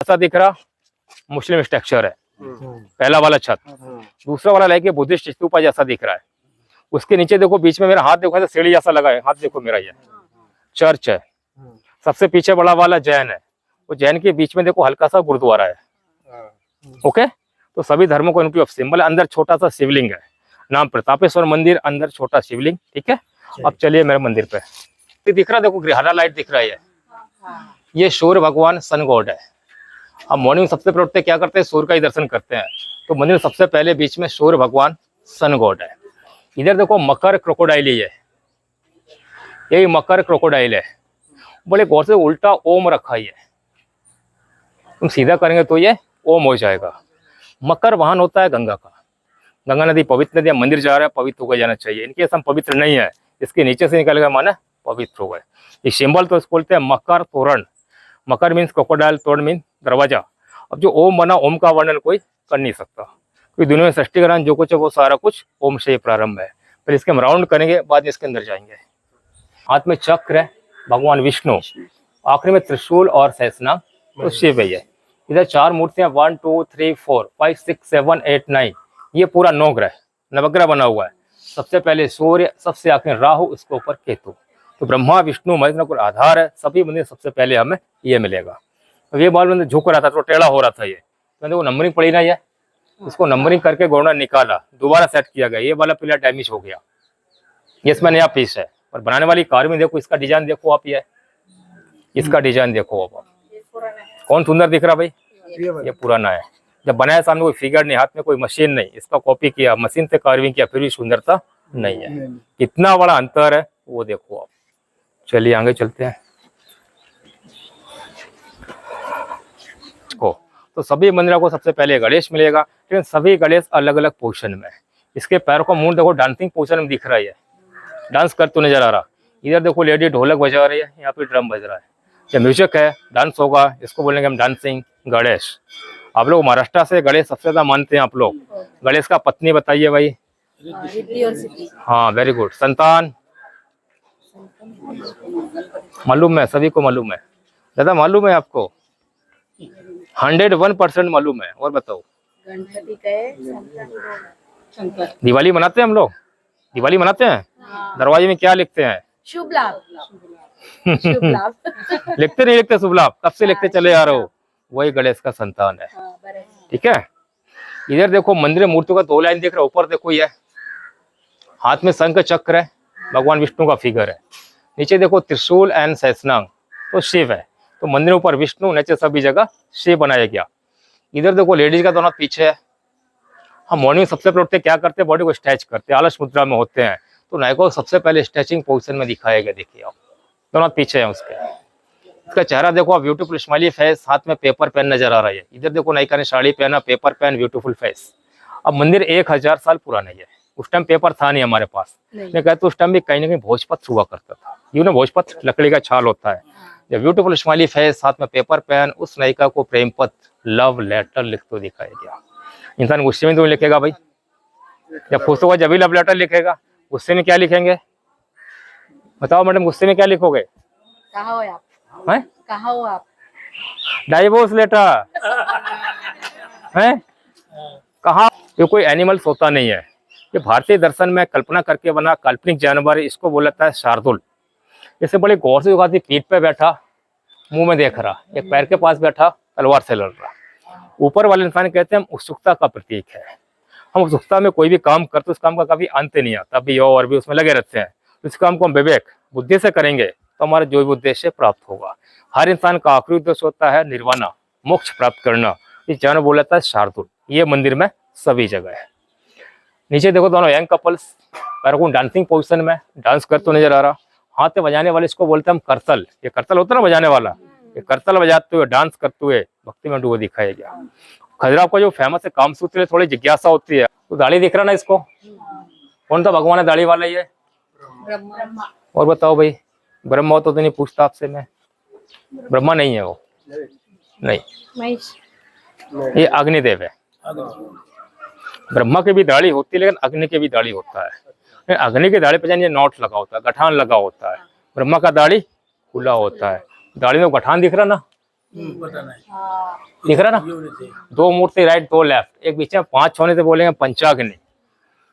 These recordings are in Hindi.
ऐसा दिख रहा मुस्लिम स्ट्रक्चर है, पहला वाला छत। दूसरा वाला लाइक बुद्धिस्ट स्तूपा जैसा दिख रहा है। उसके नीचे देखो बीच में मेरा हाथ देखो, सीढ़ी जैसा लगा है, हाथ देखो मेरा, ये चर्च है। सबसे पीछे बड़ा वाला जैन है, वो जैन के बीच में देखो हल्का सा गुरुद्वारा है। ओके, तो सभी धर्मों को इनकी सिंबल। अंदर छोटा सा शिवलिंग है, नाम प्रतापेश्वर मंदिर, अंदर छोटा शिवलिंग। ठीक है, अब चलिए मेरे मंदिर पे। तो दिख रहा देखो हरा लाइट दिख रहा है, ये सूर्य भगवान सन गॉड है। अब मॉर्निंग सबसे पहले उठते क्या करते हैं, सूर्य का ही दर्शन करते हैं। तो मंदिर में सबसे पहले बीच में सूर्य भगवान सन गॉड है। इधर देखो मकर क्रोकोडाइल ही है, यही मकर क्रोकोडाइल है। बड़े गौर से उल्टा ओम रखा ही है, तुम सीधा करेंगे तो ये ओम हो जाएगा। मकर वाहन होता है गंगा का। गंगा नदी पवित्र नदी, मंदिर जा रहा है पवित्र होकर जाना चाहिए। इनके हम पवित्र नहीं है, इसके नीचे से निकल गया माना पवित्र हो गए। ये सिंबल तो इसको बोलते हैं मकर तोरण। मकर मीन्स क्रोकोडाइल, तोरण मीन्स दरवाजा। अब जो ओम बना, ओम का वर्णन कोई कर नहीं सकता, क्योंकि दुनिया में सृष्टि का जो कुछ है वो सारा कुछ ओम से ही प्रारंभ है। फिर इसके हम राउंड करेंगे, बाद में इसके अंदर जाएंगे। हाथ में चक्र है भगवान विष्णु, आखिरी में त्रिशूल और सहस्रनाम तो शिव है। इधर चार मूर्तियां 1 2 3 4 5 6 7 8 9, ये पूरा नवग्रह नवग्रह बना हुआ है। सबसे पहले सूर्य, सबसे आखिर राहु, उसके ऊपर केतु। तो ब्रह्मा विष्णु महेश को आधार है। सभी मंदिर सबसे पहले हमें ये मिलेगा। तो ये बाल मंदिर झुक रहा था तो टेढ़ा हो रहा था, ये मैंने वो नंबरिंग पड़ी ना, ये इसको नंबरिंग करके गौड़ा निकाला, दोबारा सेट किया गया। ये वाला पिलर डैमेज हो गया, ये इसमें नया पीस है। और बनाने वाली कार में देखो, इसका डिजाइन देखो आप, ये इसका डिजाइन देखो आप, कौन सुंदर दिख रहा भाई, ये पुराना है। जब बनाया सामने कोई फिगर नहीं, हाथ में कोई मशीन नहीं, इसका कॉपी किया, मशीन से कार्विंग किया, फिर भी सुंदरता नहीं है। कितना बड़ा अंतर है वो देखो आप। चलिए आगे चलते हैं। तो सभी मंदिरों को सबसे पहले गणेश मिलेगा, लेकिन सभी गणेश अलग अलग पोजीशन में। इसके पैरों का मुंह देखो डांसिंग पोजीशन में दिख रहा है, डांस करते नजर आ रहा। इधर देखो लेडी ढोलक बजा रही है, यहाँ पे ड्रम बज रहा है। ये म्यूजिक है, डांस होगा, इसको बोलेंगे हम डांसिंग गणेश। आप लोग महाराष्ट्र से गणेश सबसे ज्यादा मानते हैं आप लोग। गणेश का पत्नी बताइए भाई। हाँ वेरी गुड। संतान मालूम है, सभी को मालूम है। दादा मालूम है आपको? 101% मालूम है। और बताओ। गणपति का दिवाली मनाते हैं हम लोग, दिवाली मनाते हैं। दरवाजे में क्या लिखते हैं? शुभ लाभ। शुभ लाभ लिखते नहीं लिखते शुभ लाभ? कब से लिखते चले आ रहे हो? वही गणेश का संतान है। ठीक है। इधर देखो मंदिर में मूर्तियों का 2 लाइन दिख रहा है। ऊपर देखो ये हाथ में शंख चक्र है, भगवान विष्णु का फिगर है। नीचे देखो त्रिशूल एंड सहस्रनाम तो शिव है। तो मंदिर ऊपर विष्णु, नीचे सभी जगह शिव बनाया गया। इधर देखो लेडीज का दोनों पीछे है। हम मॉर्निंग सबसे पहले उठते क्या करते हैं, बॉडी को स्ट्रेच करते हैं, आलस मुद्रा में होते हैं। तो नायक को सबसे पहले स्ट्रेचिंग पोजीशन में दिखाया गया। देखिए आप दोनों पीछे हैं उसके। इसका चेहरा देखो आप, ब्यूटीफुल स्माइली फेस, हाथ में पेपर पेन नजर आ रहा है। इधर देखो नायिका ने साड़ी पहना, पेपर पेन, ब्यूटीफुल फेस। अब मंदिर 1000 साल पुराना है। उस टाइम पेपर था नहीं हमारे पास। मैं कहता उस टाइम भी कहीं ना कहीं भोजपत्र हुआ करता था। यू ना, भोजपत्र लकड़ी का छाल होता है। जब ब्यूटीफुल स्माइली फेस, हाथ में पेपर पेन, उस नायिका को प्रेम पत्र, लव लेटर लिखते दिखाया गया। इंसान गुस्से में तो लिखेगा भाई, जब खुश होगा जब भी लव लेटर लिखेगा। गुस्से में क्या लिखेंगे बताओ मैडम? गुस्से में क्या लिखोगे? कहाँ हो आप? हैं? कहाँ हो आप? डाइवोर्स लेटर है। कहाँ? ये कोई एनिमल्स होता नहीं है। ये भारतीय दर्शन में कल्पना करके बना काल्पनिक जानवर, इसको बोला जाता है शार्दुल। इसे बड़े गौर से दिखाती, पीठ पे बैठा, मुंह में देख रहा, एक पैर के पास बैठा, तलवार से लड़ रहा। ऊपर वाले इंसान कहते हैं हम उत्सुकता का प्रतीक है। हम उत्सुकता में कोई भी काम करते उस काम का कभी अंत नहीं आता, भी और भी उसमें लगे रहते हैं। इस काम को हम विवेक बुद्धि से करेंगे तो हमारा जो भी उद्देश्य प्राप्त होगा। हर इंसान का आखिरी उद्देश्य होता है निर्वाणा, मोक्ष प्राप्त करना। इस जानवर बोला जाता है शार्दुल। ये मंदिर में सभी जगह है। नीचे देखो दोनों यंग कपल्स पैरों को डांसिंग पोजिशन में डांस करते नजर आ रहा। हाथ में बजाने वाले इसको बोलते हैं हम करतल। ये करतल होता है ना बजाने वाला, ये करतल बजाते हुए डांस करते हुए भक्ति में डूबे दिखाया गया। खजुराहो का जो फेमस है कामसूत्र, थोड़ी जिज्ञासा होती है। तो दाढ़ी दिख रहा ना इसको, कौन सा भगवान है दाढ़ी वाला? ये ब्रह्मा। और बताओ भाई, ब्रह्मा हो तो नहीं पूछता आपसे मैं। ब्रह्मा नहीं है वो, नहीं, महेश। ये अग्निदेव है। ब्रह्मा की भी दाढ़ी होती है, लेकिन अग्नि की भी दाढ़ी होता है। अग्नि की दाढ़ी पे जानिए नोट लगा होता है, गठान लगा होता है। ब्रह्मा का दाढ़ी खुला होता है। दाढ़ी में गठान दिख रहा ना, पता नहीं हाँ, दिख रहा ना, ये होने थे 2 मूर्ति राइट 2 लेफ्ट, एक बीच में 5 होने से बोलेंगे पंचाग्नि।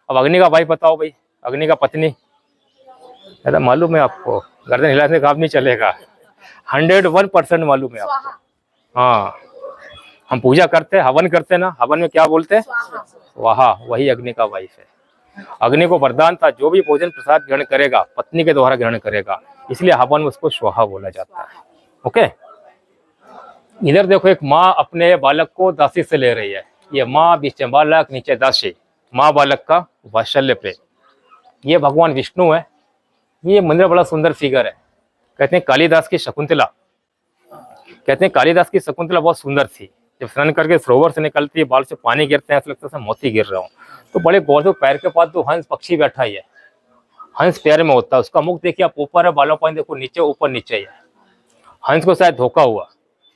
अब अग्नि का भाई बताओ भाई, अग्नि का पत्नी, ऐसा मालूम है आपको, गर्दन हिलाने से काम नहीं चलेगा, 101% मालूम है आपको। स्वाहा हाँ, हम पूजा करते हैं, हवन करते हैं ना, हवन में क्या बोलते हैं, स्वाहा स्वाहा, वही अग्नि का वाइफ है। अग्नि को वरदान था, जो भी भोजन प्रसाद ग्रहण करेगा पत्नी के द्वारा ग्रहण करेगा, इसलिए हवन में उसको स्वाहा बोला जाता है। ओके, इधर देखो एक माँ अपने बालक को दासी से ले रही है, ये माँ, बीच में बालक, नीचे दासी, माँ बालक का वात्सल्य प्रेम। ये भगवान विष्णु है। ये मंदिर बड़ा सुंदर फिगर है, कहते हैं कालिदास की शकुंतला, कहते हैं कालिदास की शकुंतला बहुत सुंदर थी। जब स्नान करके सरोवर से निकलती है, बाल से पानी गिरते हैं, ऐसा लगता है मोती गिर रहा हूँ। तो बड़े गौर से पैर के पास 2 हंस पक्षी बैठा ही है, हंस पैर में होता है, उसका मुख देखिए आप, ऊपर है, बालों पानी देखो नीचे, ऊपर नीचे है। हंस को शायद धोखा हुआ,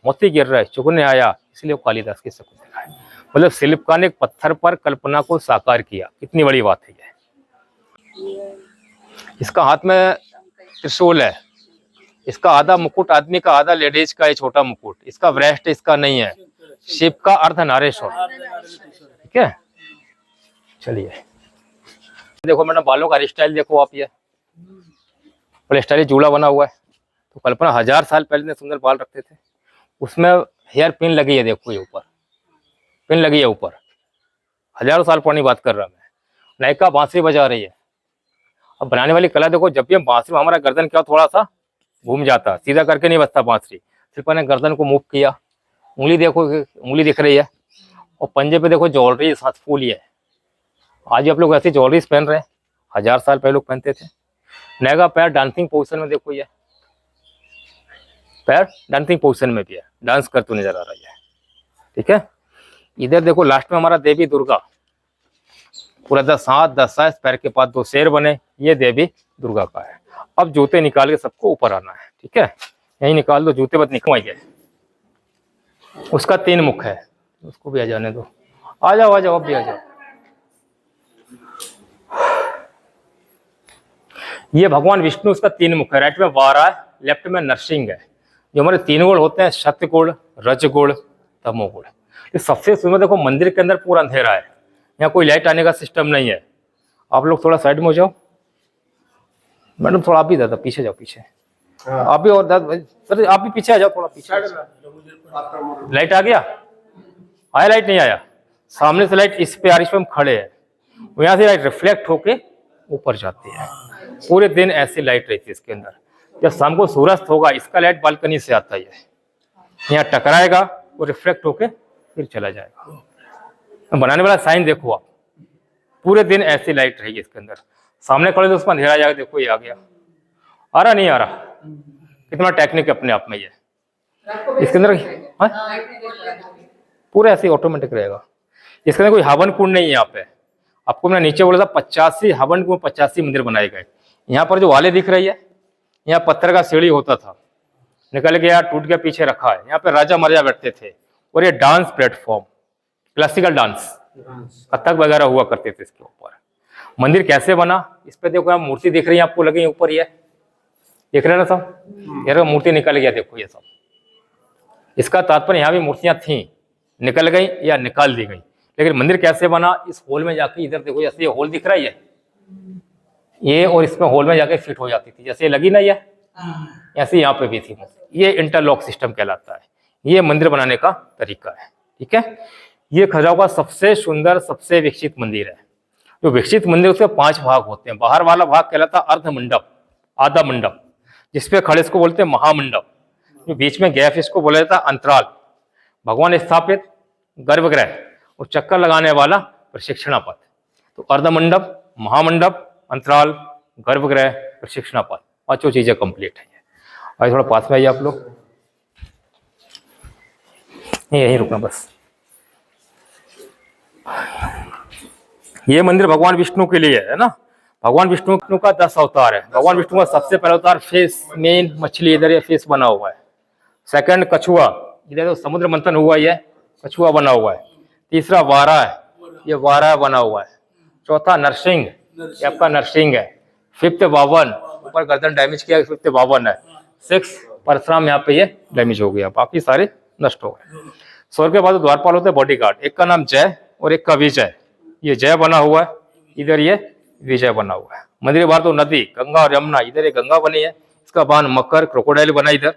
मोती गिर रहा है, चुगने आया, इसलिए वो कालिदास की शकुंतला है। मतलब शिल्पकार ने एक पत्थर पर कल्पना को साकार किया, कितनी बड़ी बात है ये। इसका हाथ में त्रिशूल है, इसका आधा मुकुट आदमी का, आधा लेडीज का है, छोटा मुकुट, इसका ब्रेस्ट इसका नहीं है, शिव का अर्धनारेश्वर, ठीक है। चलिए देखो मैडम, बालों का हेयर स्टाइल देखो आप, ये बड़े स्टाइलिश जूड़ा बना हुआ है। तो कल्पना 1000 साल पहले इतने सुंदर बाल रखते थे, उसमें हेयर पिन लगी है, देखो ये ऊपर पिन लगी है ऊपर, 1000 साल पुरानी बात कर रहा मैं। नायिका बांसुरी बजा रही है। अब बनाने वाली कला देखो, जब भी हम बांसुरी, हमारा गर्दन क्या थोड़ा सा घूम जाता, सीधा करके नहीं बजता बांसुरी, सिर्फ मैंने गर्दन को मूव किया, उंगली देखो, उंगली दिख रही है, और पंजे पे देखो ज्वेलरी साथ फूल है। आज भी आप लोग ऐसी ज्वेलरीज पहन रहे हैं, 1000 साल पहले लोग पहनते थे। नैगा पैर डांसिंग पोजिशन में देखो, ये पैर डांसिंग पोजिशन में भी है, डांस करते नजर आ रही है, ठीक है। इधर देखो लास्ट में हमारा देवी दुर्गा, पूरा 10 हाथ 10 पैर के पास 2 शेर बने, ये देवी दुर्गा का है। अब जूते निकाल के सबको ऊपर आना है, ठीक है, यही निकाल दो, जूते बस निकलवाइए। उसका 3 मुख है, उसको भी आ जाने दो, आ जाओ आ जाओ, अब भी आ जाओ। ये भगवान विष्णु, उसका 3 मुख है, राइट में वारा है, लेफ्ट में नरसिंह है। जो हमारे 3 गुण होते हैं, सत्य गुण, रज गुण, तमो गुण। ये सबसे सुंदर देखो, मंदिर के अंदर पूरा अंधेरा है, यहाँ कोई लाइट आने का सिस्टम नहीं है। आप लोग थोड़ा साइड में हो जाओ, मैडम थोड़ा आप भी दादा पीछे जाओ, पीछे आप भी, और सर आप भी पीछे आ जाओ, थोड़ा पीछे। लाइट आ गया, आया लाइट नहीं आया, सामने से लाइट इस पे आ रही, इस पे हम खड़े हैं, यहाँ से लाइट रिफ्लेक्ट होके ऊपर जाती है। पूरे दिन ऐसी लाइट रहती है इसके अंदर। जब शाम को सूरज होगा, इसका लाइट बालकनी से आता है, यहाँ टकराएगा, वो रिफ्लेक्ट होके फिर चला जाएगा। बनाने वाला साइन देखो आप, पूरे दिन ऐसी लाइट रहेगी इसके अंदर। सामने खड़े तो उसमें अंधेरा जाएगा, देखो ये आ गया, आ रहा नहीं आ रहा, कितना टेक्निक है अपने आप में ये इसके अंदर। पूरा ऐसे ऑटोमेटिक रहेगा, इसके अंदर कोई हवन कुंड नहीं है। यहाँ पे आपको मैंने नीचे बोला था 85 हवन कुंड, 85 मंदिर बनाए गए। यहाँ पर जो वाले दिख रही है, यहाँ पत्थर का सीढ़ी होता था, निकल गया, टूट के पीछे रखा है। यहाँ पे राजा महाराजा बैठते थे, और ये dance platform, classical dance, Kathak वगैरह हुआ करते थे इसके ऊपर। मंदिर कैसे बना, इस पे देखो आप मूर्ति दिख रही है आपको, लगी ऊपर ये देख रहे हैं ना सब, यार मूर्ति निकल गया, देखो ये सब। इसका तात्पर्य यहाँ भी मूर्तियां थी, निकल गई या निकाल दी गई। लेकिन मंदिर कैसे बना, इस हॉल में जाके, इधर देखो जैसे ये हॉल दिख रहा है ये, और इसमें हॉल में जाके फिट हो जाती थी, जैसे ये लगी ना ये, ऐसे यहाँ पे भी थी। ये इंटरलॉक सिस्टम कहलाता है। ये मंदिर बनाने का तरीका है, ठीक है। ये खजुराहो का सबसे सुंदर, सबसे विकसित मंदिर है। जो विकसित मंदिर, उसके 5 भाग होते हैं। बाहर वाला भाग कहलाता अर्ध मंडप, आधा मंडप, जिसपे खड़े इसको बोलते हैं महामंडप। जो बीच में गैप, इसको बोला जाता है अंतराल। भगवान स्थापित गर्भगृह और चक्कर लगाने वाला प्रशिक्षणा पथ। तो अर्ध मंडप, महामंडप, अंतराल, गर्भगृह, प्रशिक्षणा पथ, 5 चीजें कंप्लीट है। आइए थोड़ा पास में आइए आप लोग, यहीं रुकना बस। ये मंदिर भगवान विष्णु के लिए है ना। भगवान विष्णु का 10 अवतार है। भगवान विष्णु का सबसे पहला अवतार फिश, मेन मछली, इधर ये फिश बना हुआ है। सेकंड कछुआ, इधर तो समुद्र मंथन हुआ ही है, कछुआ बना हुआ है। तीसरा वारा है, ये वारा बना हुआ है। चौथा नरसिंह, ये आपका नरसिंह है। फिफ्थ वावन, ऊपर गर्दन डैमेज किया, फिफ्थ वावन है। 6 परशुराम यहाँ पे ये डैमेज हो गया, बाकी सारे नष्ट हो गए। स्वर्ग के बाद द्वारपाल होते हैं बॉडीगार्ड, एक का नाम जय और एक का विजय। ये जय बना हुआ है, इधर ये विजय बना हुआ है। मंदिर के बाहर तो नदी गंगा और यमुना, इधर ये गंगा बनी है, इसका वाहन मकर क्रोकोडाइल बना इधर,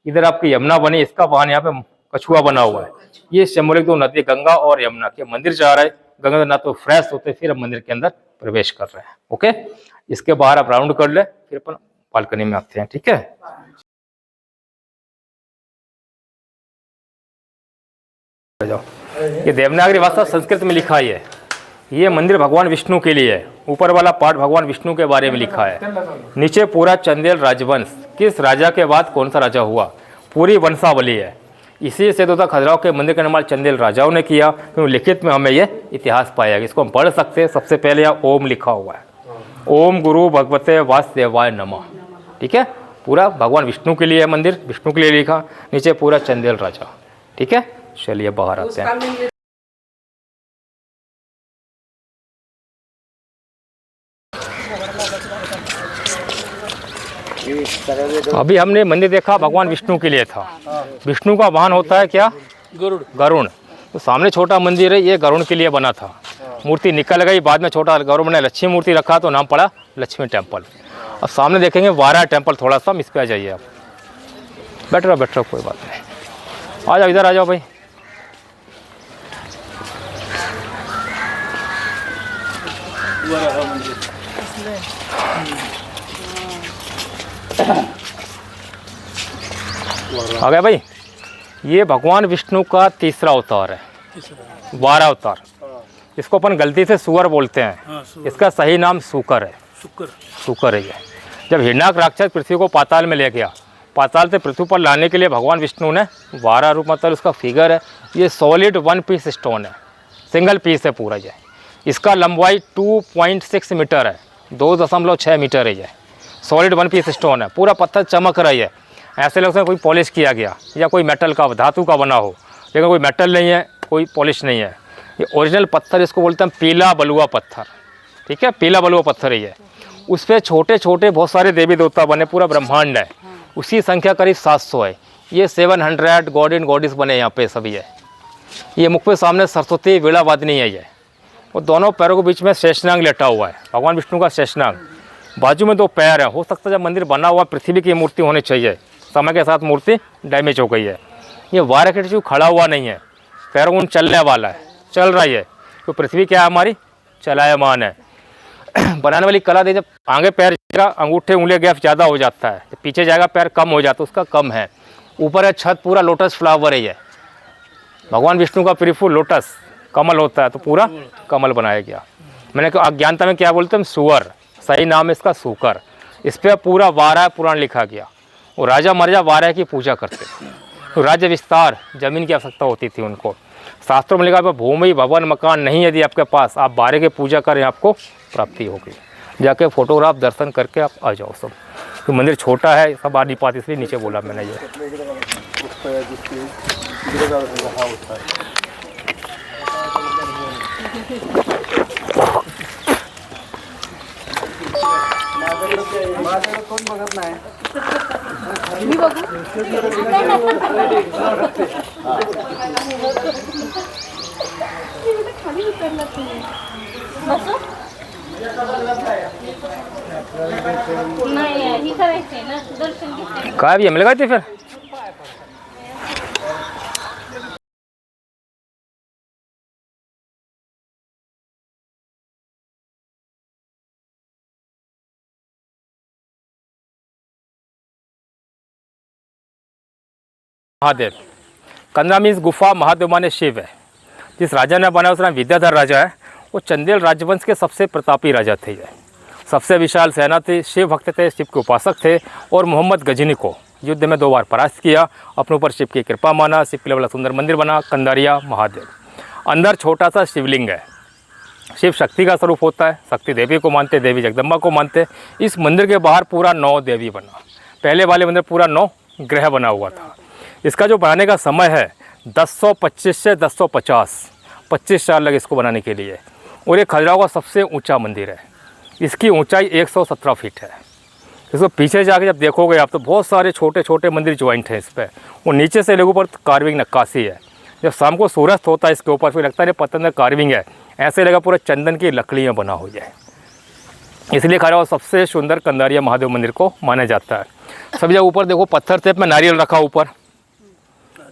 इधर आपकी यमुना बनी, इसका वाहन यहाँ पे कछुआ बना हुआ है। ये सिंबॉलिक दो नदी गंगा और यमुना के मंदिर जा रहा है, गंगा ना तो फ्रेश होते फिर हम मंदिर के अंदर प्रवेश कर रहे हैं। ओके, इसके बाहर आप राउंड कर ले, फिर अपन बालकनी में आते हैं। ठीक है, जाओ। ये देवनागरी भाषा संस्कृत में लिखा है। ये मंदिर भगवान विष्णु के लिए है। ऊपर वाला पार्ट भगवान विष्णु के बारे में लिखा है, नीचे पूरा चंदेल राजवंश, किस राजा के बाद कौन सा राजा हुआ, पूरी वंशावली है। इसी से तो खजुराहो के मंदिर का निर्माण चंदेल राजाओं ने किया, क्योंकि लिखित में हमें ये इतिहास पाया गया। इसको हम पढ़ सकते हैं। सबसे पहले यहाँ ओम लिखा हुआ है, ओम गुरु भगवते वासुदेवाय नमः। ठीक है, पूरा भगवान विष्णु के लिए है मंदिर, विष्णु के लिए लिखा, नीचे पूरा चंदेल राजा। ठीक है, चलिए बाहर आते हैं। अभी हमने मंदिर देखा, भगवान विष्णु के लिए था। विष्णु का वाहन होता है क्या, गरुड़। तो सामने छोटा मंदिर है, ये गरुड़ के लिए बना था। मूर्ति निकल गई, बाद में छोटा गरुड़ ने लक्ष्मी मूर्ति रखा तो नाम पड़ा लक्ष्मी टेम्पल। अब सामने देखेंगे वारा टेम्पल, थोड़ा सा इस पे आ जाइए आप। बैठ रहो कोई बात नहीं, आ जाओ इधर आ जाओ भाई। आ गया भाई। ये भगवान विष्णु का तीसरा अवतार है, वारा अवतार। इसको अपन गलती से सुअर बोलते हैं, इसका सही नाम सूकर है। सूकर है ये। जब हिरण्याक राक्षस पृथ्वी को पाताल में ले गया, पाताल से पृथ्वी पर लाने के लिए भगवान विष्णु ने वारा रूप, मतलब उसका फिगर है, ये सॉलिड 1 पीस स्टोन है, सिंगल पीस है पूरा ये। इसका लंबाई 2.6 मीटर है, 2.6 मीटर है ये। सॉलिड 1 पीस स्टोन है, पूरा पत्थर चमक रही है, ऐसे लगता है कोई पॉलिश किया गया या कोई मेटल का, धातु का बना हो, लेकिन कोई मेटल नहीं है, कोई पॉलिश नहीं है। ये ओरिजिनल पत्थर, इसको बोलते हैं पीला बलुआ पत्थर। ठीक है, पीला बलुआ पत्थर है ये। उस पर छोटे छोटे बहुत सारे देवी देवता बने, पूरा ब्रह्मांड है, उसी संख्या करीब 700 है। ये 700 गॉड एंड गॉडेस बने यहाँ पे सभी है। ये मुख पे सामने सरस्वती वीणा वादनी है ये, और दोनों पैरों के बीच में शेषनाग लेटा हुआ है, भगवान विष्णु का शेषनाग। बाजू में 2 पैर है। हो सकता है जब मंदिर बना हुआ पृथ्वी की मूर्ति होनी चाहिए, समय के साथ मूर्ति डैमेज हो गई है। ये वाराकृष्ण खड़ा हुआ नहीं है, पैरों में चलने वाला है, चल रही है। तो पृथ्वी क्या है हमारी, चलायमान है। बनाने वाली कला दे, जब आगे पैर जाएगा अंगूठे उंगली गैप ज़्यादा हो जाता है, तो पीछे जाएगा पैर कम हो जाता है, उसका कम है। ऊपर है छत, पूरा लोटस फ्लावर है ये। भगवान विष्णु का प्रिफुल लोटस कमल होता है, तो पूरा कमल बनाया गया। मैंने कहा अज्ञानता में क्या बोलते हैं, सुअर, सही नाम है इसका सूकर। इस पर पूरा वारा पुराण लिखा गया। और राजा महाराजा वारा की पूजा करते, तो राज्य विस्तार, जमीन की आवश्यकता होती थी उनको। शास्त्रों में लिखा भूमि भवन मकान नहीं यदि आपके पास, आप वारे की पूजा करें आपको प्राप्ति होगी। जाके फोटोग्राफ दर्शन करके आप आ जाओ सब। तो मंदिर छोटा है, सब आ नहीं पाते, इसलिए नीचे बोला मैंने ये। कोण बघत नाही, मी बघू खाली उतरला तुम्ही बसो नाही ही करायचंय ना दर्शन घेतलं काय भी मिलेगा फिर महादेव। कंदरा मीन्स गुफा, महादेव माने शिव है। जिस राजा ने बनाया उसका नाम विद्याधर राजा है। वो चंदेल राजवंश के सबसे प्रतापी राजा थे। ये सबसे विशाल सेना थी, शिव भक्त थे, शिव के उपासक थे। और मोहम्मद गजनी को युद्ध में 2 बार परास्त किया, अपने ऊपर शिव की कृपा माना, शिव के लिए बड़ा सुंदर मंदिर बना, कंदारिया महादेव। अंदर छोटा सा शिवलिंग है। शिव शक्ति का स्वरूप होता है, शक्ति देवी को मानते, देवी जगदम्बा को मानते। इस मंदिर के बाहर पूरा 9 देवी बना। पहले वाले मंदिर पूरा 9 ग्रह बना हुआ था। इसका जो बनाने का समय है 1025 से 1050, 25 साल लगे इसको बनाने के लिए। और ये खजुराहो का सबसे ऊंचा मंदिर है। इसकी ऊंचाई 117 फीट है। इसको पीछे जाके जब देखोगे आप तो बहुत सारे छोटे छोटे मंदिर ज्वाइंट हैं इस पर। वो नीचे से लोगों पर कार्विंग नक्काशी है। जब शाम को सूरज होता है इसके ऊपर फिर लगता है पत्थर में कार्विंग है, ऐसे लगा पूरा चंदन की लकड़ियाँ बना हो जाए। इसलिए खड़ा सबसे सुंदर कंदारिया महादेव मंदिर को माना जाता है। सभी जगह ऊपर देखो पत्थर से में नारियल रखा, ऊपर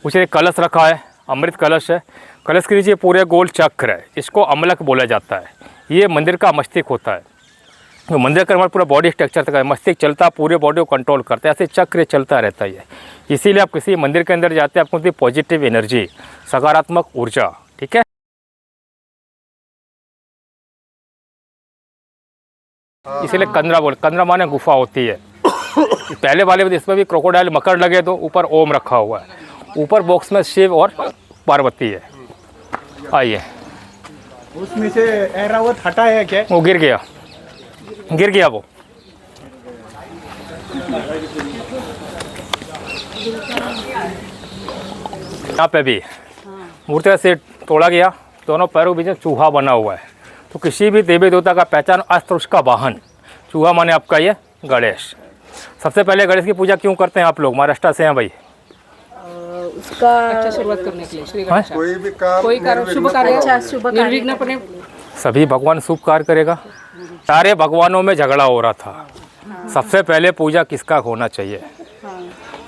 उसे कलश रखा है, अमृत कलश है। कलश के नीचे पूरे गोल चक्र है, इसको अमलक बोला जाता है। ये मंदिर का मस्तिष्क होता है। तो मंदिर का पूरा बॉडी स्ट्रक्चर तक है, मस्तिष्क चलता पूरे बॉडी को कंट्रोल करता है, ऐसे चक्र चलता रहता है। इसीलिए आप किसी मंदिर के अंदर जाते हैं आपको होती पॉजिटिव एनर्जी, सकारात्मक ऊर्जा। ठीक है, इसीलिए कंदरा माने गुफा होती है। पहले वाले में इसमें भी क्रोकोडाइल मकर लगे तो ऊपर ओम रखा हुआ है, ऊपर बॉक्स में शिव और पार्वती है। आइए, उसमें से ऐरावत हटा है क्या? वो गिर गया वो। यहाँ पे भी मूर्ति से तोड़ा गया, दोनों पैरों के बीच में चूहा बना हुआ है। तो किसी भी देवी देवता का पहचान अस्त्र उसका वाहन चूहा माने आपका ये गणेश। सबसे पहले गणेश की पूजा क्यों करते हैं आप लोग? महाराष्ट्र से हैं भाई। उसका अच्छा शुरुआत करने के लिए श्री गणेश कोई भी काम कोई कार्य शुभ कार्य अच्छा शुभ कार्य निर्विघ्न अपने सभी भगवान शुभ कार्य करेगा। सारे भगवानों में झगड़ा हो रहा था, सबसे पहले पूजा किसका होना चाहिए।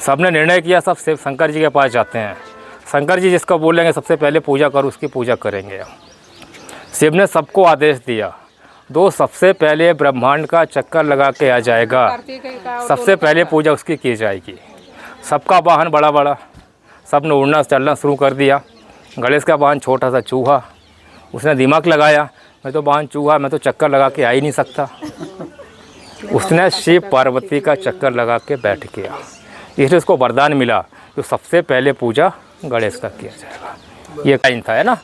सबने निर्णय किया सब शिव शंकर जी के पास जाते हैं। शंकर जी जिसको बोलेंगे सबसे पहले पूजा करो, उसकी पूजा करेंगे। शिव ने सबको आदेश दिया, दो सबसे पहले ब्रह्मांड का चक्कर लगा के आ जाएगा, सबसे पहले पूजा उसकी की जाएगी। सबका वाहन बड़ा बड़ा, सब ने उड़ना चलना शुरू कर दिया। गणेश का वाहन छोटा सा चूहा, उसने दिमाग लगाया मैं तो वाहन चूहा, मैं तो चक्कर लगा के आ ही नहीं सकता। उसने शिव पार्वती का चक्कर लगा के बैठ गया, इसलिए उसको वरदान मिला तो सबसे पहले पूजा गणेश का किया जाएगा। ये टाइम था है ना।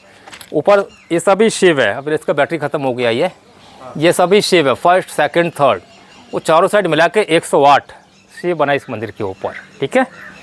ऊपर ये सभी शिव है। अब इसका बैटरी ख़त्म हो गया। ये सभी शिव है, फर्स्ट सेकंड थर्ड, वो चारों साइड मिला के 108 शिव बना इस मंदिर के ऊपर। ठीक है,